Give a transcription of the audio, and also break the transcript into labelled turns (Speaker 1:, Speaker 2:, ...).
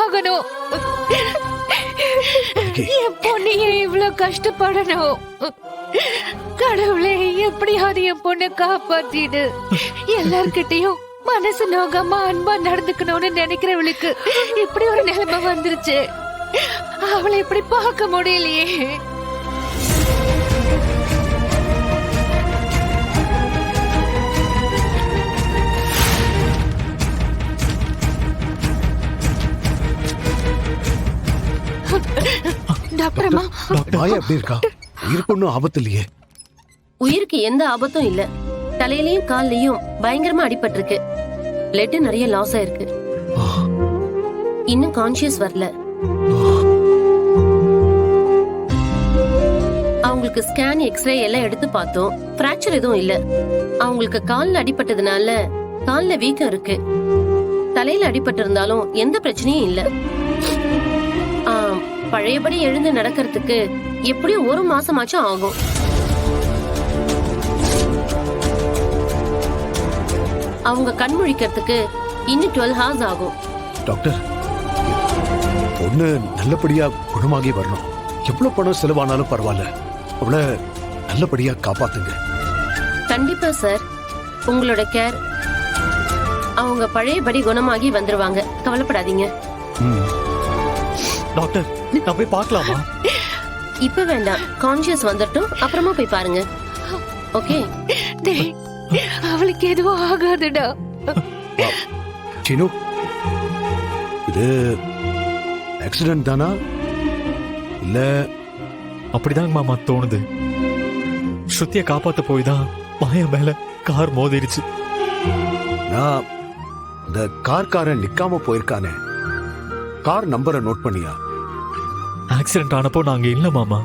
Speaker 1: ஆகணும். என் பொண்ணு ஏன் இவ்வளவு கஷ்டப்படணும்? கடவுளே, எப்படியாவது என் பொண்ணை காப்பாத்திடு. எல்லார்கிட்டயும் மனசு நோகாம அன்பா நடந்துக்கணும்னு நினைக்கிறவளுக்கு இப்படி ஒரு நிலைமை வந்துருச்சு. அவளை இப்படி பார்க்க முடியலையே. டாக்டர் அம்மா,
Speaker 2: மாயா எப்படி இருக்கா? உயிருக்கு ஒன்னும் ஆபத்து இல்லையே?
Speaker 3: உயிருக்கு எந்த ஆபத்தும் இல்ல. தலையிலயும் கால்லயும் பயங்கரமா அடிபட்டிருக்கு. பிளட் நிறைய லாஸ் ஆயிருக்கு. இன்னும் கான்சியஸ் வரல. அவங்களுக்கு ஸ்கேன், எக்ஸ்ரே எல்லாம் எடுத்து பார்த்தோம். பிராக்சர் எதுவும் இல்ல. அவங்களுக்கு கால்ல அடிபட்டதுனால கால்ல வீக்கம் இருக்கு. தலையில அடிபட்டு இருந்தாலும் எந்த பிரச்சனையும் இல்ல. பழையபடி எழுந்து நடக்கிறதுக்கு எப்படியும் 1 மாசமாச்சும் ஆகும். அவங்க கண் முழிக்கிறதுக்கு இன்னும் 12 hours ஆகும்.
Speaker 2: டாக்டர், பொண்ணு நல்லபடியா குணமாகி வரணும். எவ்வளவு பணம் செலவானாலும் பரவாயில்ல, அவளை நல்லபடியா காப்பாத்துங்க.
Speaker 3: கண்டிப்பா சார், உங்களோட கேர். அவங்க பழையபடி குணமாகி வந்துருவாங்க, கவலைப்படாதீங்க.
Speaker 4: டாக்டர், நான் போய் பார்க்கலாமா?
Speaker 3: இப்ப வேண்டாம், கான்சியஸ் வந்துட்டோம், அப்புறமா போய் பாருங்க. ஓகே?
Speaker 1: அவளுக்கு எதுவும் ஆகாதுடா.
Speaker 2: சினு, இது ஆக்சிடென்ட் தானா இல்ல?
Speaker 4: அப்படிதாங்க மாமா தோணுது. ஸ்ருதியை காப்பாத்த போய் தான் மாயா மேல கார் மோதிருச்சு.
Speaker 2: நான் இந்த கார்காரன் நிக்காம போயிருக்கானே, கார் நம்பரை நோட் பண்ணியா?
Speaker 4: ஆக்சிடென்ட் ஆனப்போ நாங்க இல்ல மாமா.